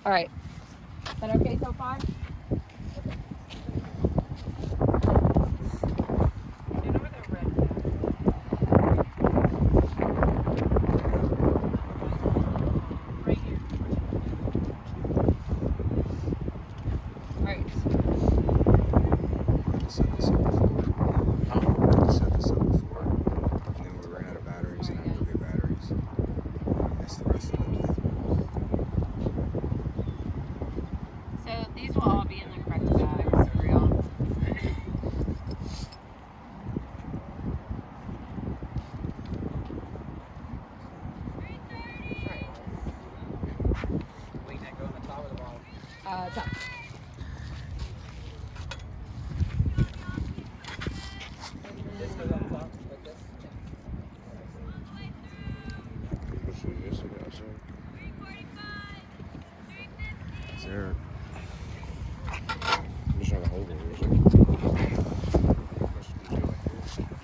All right. Is that okay so far? These will all be in the correct bags for real. Wait, that go on the top of the bottom? Top. This goes on top, like this? Is there... I'm just trying to hold it. Is it?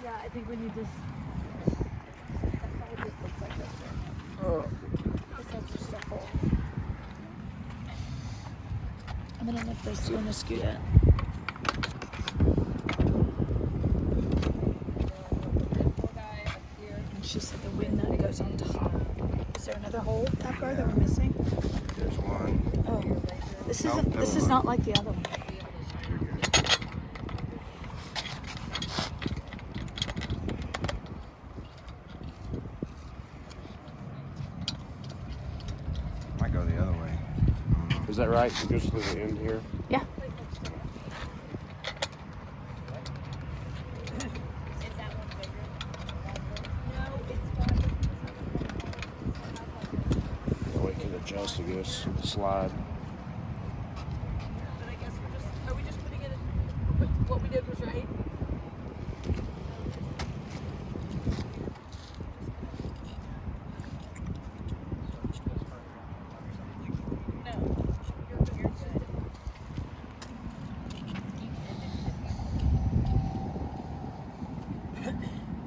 Yeah, I think when you just... This is just a hole. I'm gonna lift those two in the scooter. And she said the wing nut goes on top. Is there another hole, that guard, that we're missing? There's one. Oh, this No, isn't. never This is mind. not like the other one. You're good. Might go the other way. Is that right? It goes to the end here? Yeah. Yeah, we can adjust, I guess, slide. But I guess are we just putting it in, what we did was right? No, you're good.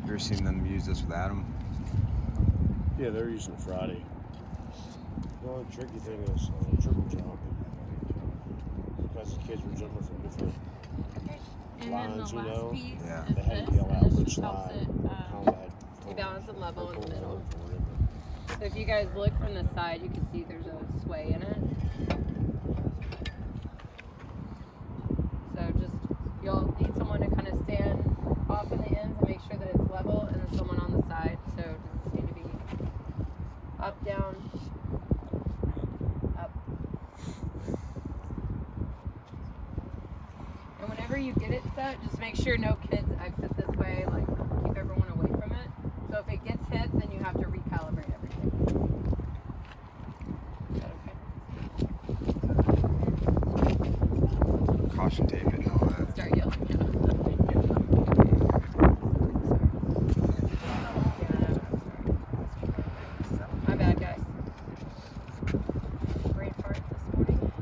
You ever seen them use this with Adam? Yeah, they're using it Friday. The only tricky thing is triple jump. Because the kids were jumping from different And lines, then you the last know. piece Yeah. is They had this, to yell out, and this which just helps slide. it Combat. balance and level in the middle. Or whatever. So if you guys look from the side, you can see there's a sway in it. So just, you'll need someone to kind of stand off in the ends and make sure that it's level, and then someone on the side. So does this need to be up, down, up? And whenever you get it set, just make sure no kids exit this way, like keep everyone away from it. So if it gets hit, then you have to recalibrate everything. Is that okay? Caution tape it and all that. Start yelling. My bad, guys. Brain fart this morning.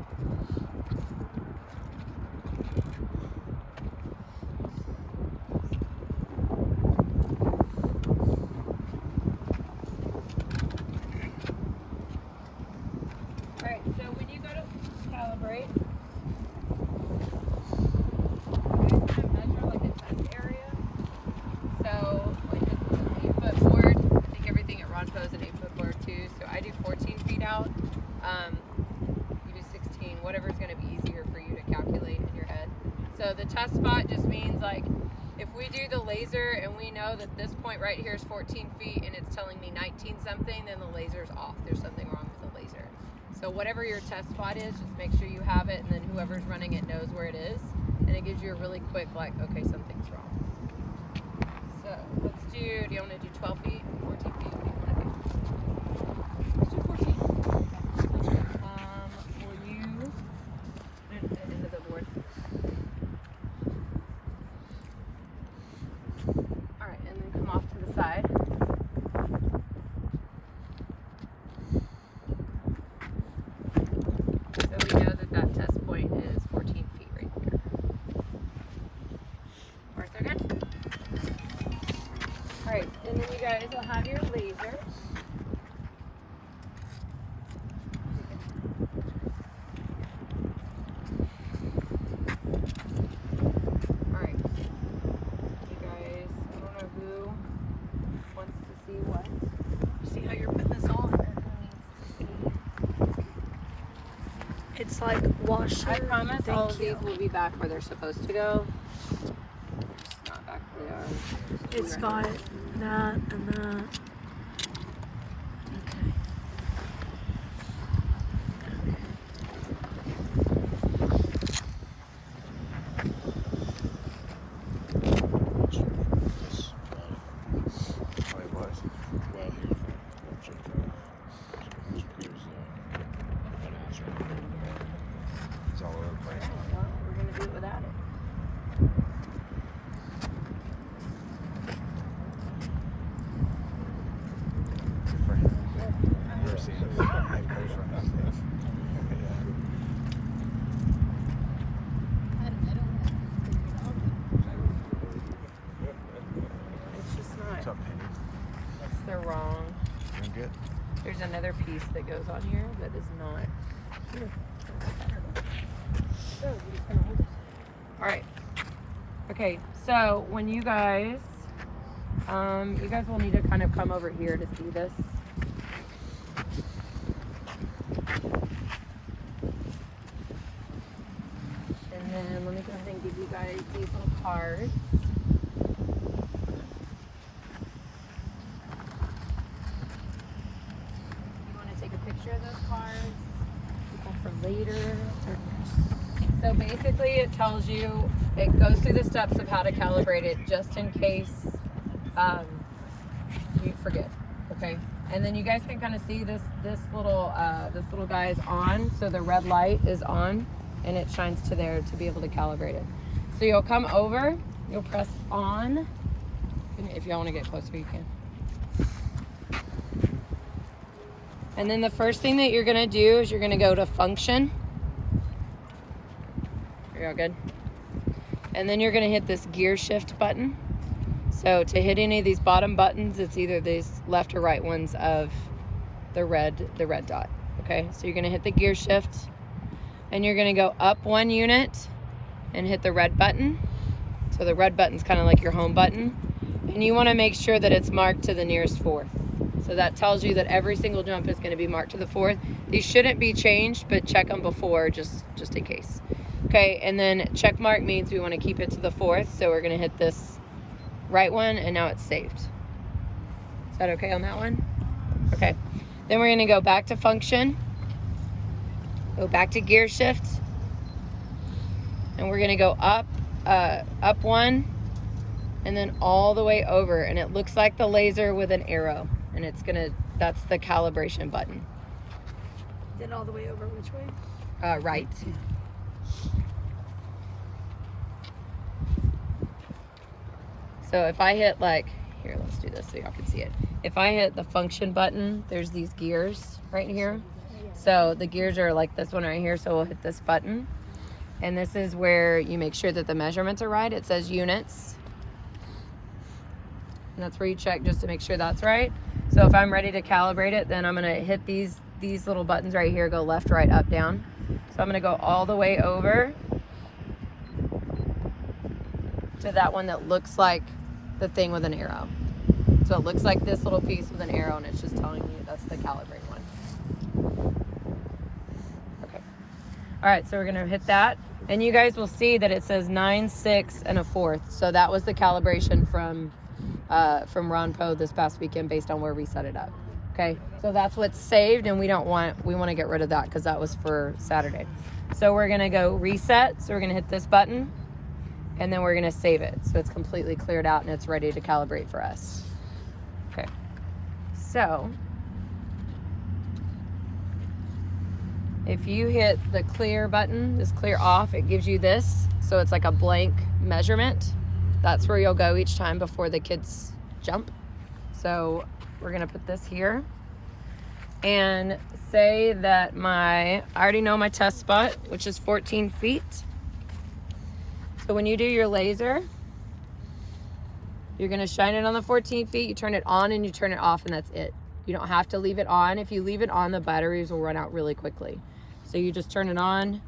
Alright, so when you go to calibrate, you're going to measure like a test area. So, like this is an 8-foot board. I think everything at Ronco is an 8-foot board too. So I do 14 feet out. You do 16, whatever's going to be easier for you to calculate in your head. So the test spot just means like if we do the laser and we know that this point right here is 14 feet and it's telling me 19 something, then the laser's off. There's something wrong with the laser. So whatever your test spot is, just make sure you have it, and then whoever's running it knows where it is, and it gives you a really quick like, okay, something's wrong. So let's do you want to do 12 feet, 14 feet? What do you want to do? Let's do 14. Will you put it at the end of the board? All right, and then come off to the side. So we know that that test point is 14 feet right here. Marks are good. All right, and then you guys will have your laser. Alright. You guys, I don't know who wants to see what. See how you're putting this on. Who needs to see. It's like washer. I promise Thank all of you. these will be back where they're supposed to go. Just not back where they are. It's got that and that. Okay. This Wait, what? well here. Check here's buttons right It's all over the place. Well, we're gonna do it without it. Good for him. I've never seen a head coach run like this. It's just What's not. up, Penny? They're wrong. Doing good? There's another piece that goes on here that is not. Here. All right. Okay. So when you guys will need to kind of come over here to see this. And then let me go ahead and give you guys these little cards. You want to take a picture of those cards? Keep them for later. So basically it tells you, it goes through the steps of how to calibrate it just in case you forget, okay? And then you guys can kind of see this little guy is on, so the red light is on and it shines to there to be able to calibrate it. So you'll come over, you'll press on. If y'all want to get closer, you can. And then the first thing that you're gonna do is you're gonna go to function. Are y'all good? And then you're gonna hit this gear shift button. So to hit any of these bottom buttons, it's either these left or right ones of the red dot. Okay, so you're gonna hit the gear shift and you're gonna go up 1 unit and hit the red button. So the red button's kind of like your home button. And you wanna make sure that it's marked to the nearest fourth. So that tells you that every single jump is gonna be marked to the fourth. These shouldn't be changed, but check them before just in case. Okay, and then check mark means we wanna keep it to the fourth. So we're gonna hit this right one and now it's saved. Is that okay on that one? Okay, then we're gonna go back to function, go back to gear shift, and we're gonna go up 1 and then all the way over, and it looks like the laser with an arrow, and that's the calibration button. Then all the way over which way? Right. So if I hit here, let's do this so y'all can see it. If I hit the function button, there's these gears right here. So the gears are like this one right here. So we'll hit this button. And this is where you make sure that the measurements are right. It says units. And that's where you check just to make sure that's right. So if I'm ready to calibrate it, then I'm gonna hit these little buttons right here, go left, right, up, down. So I'm gonna go all the way over to that one that looks like the thing with an arrow. So it looks like this little piece with an arrow, and it's just telling you that's the calibrate one. Okay. All right, so we're gonna hit that, and you guys will see that it says 9, 6, and a 4th. So that was the calibration from Ron Poe this past weekend based on where we set it up. Okay, so that's what's saved, and we want to get rid of that because that was for Saturday. So we're gonna go reset. So we're gonna hit this button, and then we're gonna save it. So it's completely cleared out and it's ready to calibrate for us. Okay, so if you hit the clear button, this clear off, it gives you this. So it's like a blank measurement. That's where you'll go each time before the kids jump. So we're gonna put this here and say that I already know my test spot, which is 14 feet. So when you do your laser, you're gonna shine it on the 14 feet, you turn it on and you turn it off, and that's it. You don't have to leave it on. If you leave it on, the batteries will run out really quickly. So you just turn it on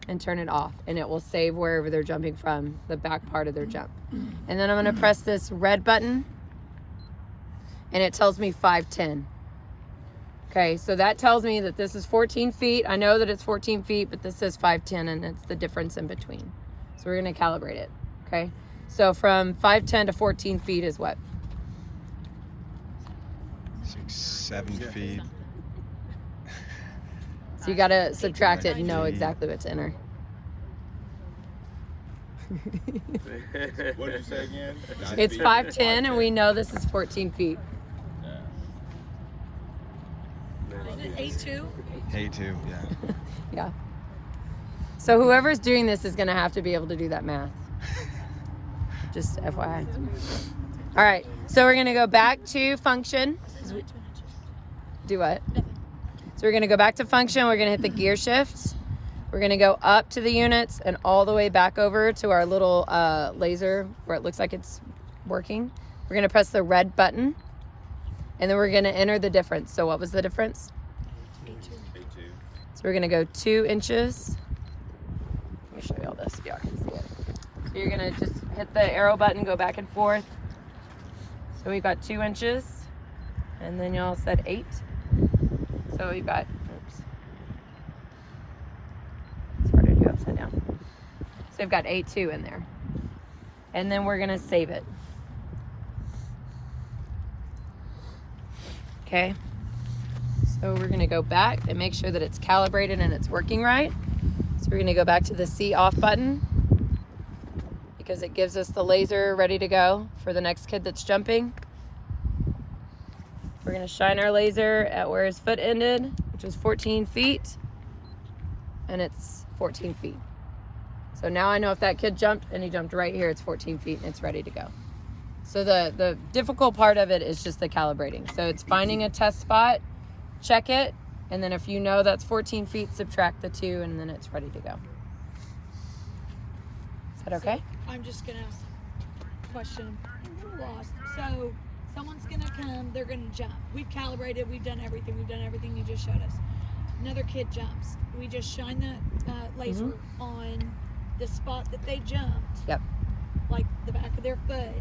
and turn it off, and it will save wherever they're jumping from, the back part of their jump. And then I'm going to press this red button, and it tells me 510. Okay, so that tells me that this is 14 feet. I know that it's 14 feet, but this says 510, and it's the difference in between. So we're going to calibrate it. Okay, so from 510 to 14 feet is what? 6, 7 feet. So you got to subtract it and know exactly what to enter. What did you say again? It's 510, and we know this is 14 feet. A2. A2, yeah. Yeah. So whoever's doing this is going to have to be able to do that math. Just FYI. All right. So we're going to go back to function. Do what? So we're going to go back to function. We're going to hit the gear shift. We're going to go up to the units and all the way back over to our little laser where it looks like it's working. We're going to press the red button. And then we're going to enter the difference. So what was the difference? So we're going to go 2 inches. Let me show you all this so y'all can see it. So you're going to just hit the arrow button, go back and forth. So we've got 2 inches. And then y'all said 8. So we've got, oops. It's hard to do upside down. So we've got 8.2 in there. And then we're going to save it. Okay. So we're going to go back and make sure that it's calibrated and it's working right. So we're going to go back to the see off button because it gives us the laser ready to go for the next kid that's jumping. We're going to shine our laser at where his foot ended, which was 14 feet, and it's 14 feet. So now I know if that kid jumped and he jumped right here, it's 14 feet and it's ready to go. So the difficult part of it is just the calibrating. So it's finding a test spot, check it, and then if you know that's 14 feet, subtract the 2, and then it's ready to go. Is that okay? I'm just gonna ask a question. I'm a little lost. So someone's gonna come, they're gonna jump. We've calibrated, we've done everything you just showed us. Another kid jumps. We just shine the laser on the spot that they jumped. Yep. Like the back of their foot,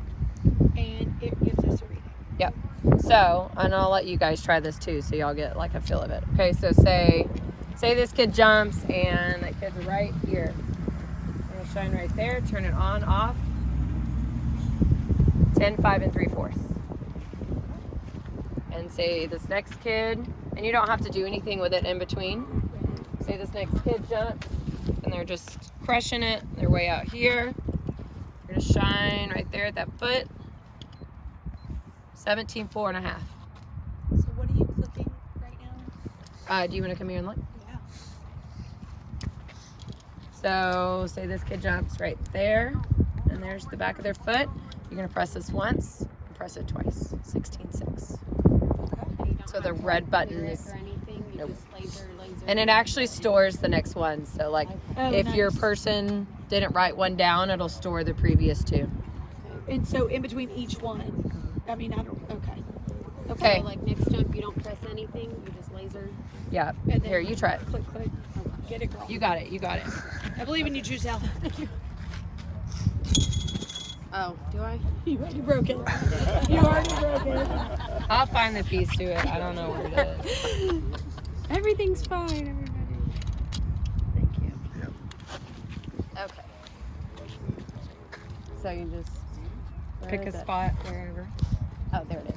and it gives us a reading. Yep. So, and I'll let you guys try this too, so y'all get like a feel of it. Okay, so say this kid jumps and that kid's right here. I'm gonna shine right there, turn it on, off. 10, 5, and 3/4. And say this next kid, and you don't have to do anything with it in between. Say this next kid jumps, and they're just crushing it. They're way out here. You're gonna shine right there at that foot. 17.4.5. So what are you clicking right now? Do you want to come here and look? Yeah. So say this kid jumps right there, and there's the back of their foot. You're gonna press this once, and press it twice. 16.6. So the red button is, nope. And it actually stores the next one. So like, if your person didn't write one down, it'll store the previous 2. And so in between each one, I mean, I don't. Okay. Okay. So like next jump, you don't press anything. You just laser. Yeah. And then Here, you try it. Click. Get it, girl. You got it. You got it. I believe in you, Giselle. Oh, do I? You already broke it. You already broke it. I'll find the piece to it. I don't know where it is. Everything's fine, everybody. Thank you. Yep. Okay. So you just pick a spot wherever. Oh, there it is.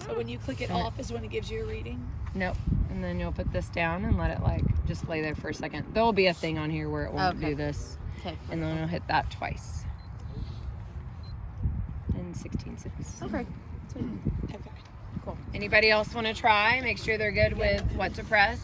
So when you click it off is when it gives you a reading? Nope. And then you'll put this down and let it like just lay there for a second. There will be a thing on here where it won't do this. Okay. And then you'll hit that twice. And 16.6. Okay. Okay. Cool. Anybody else want to try? Make sure they're good with what to press.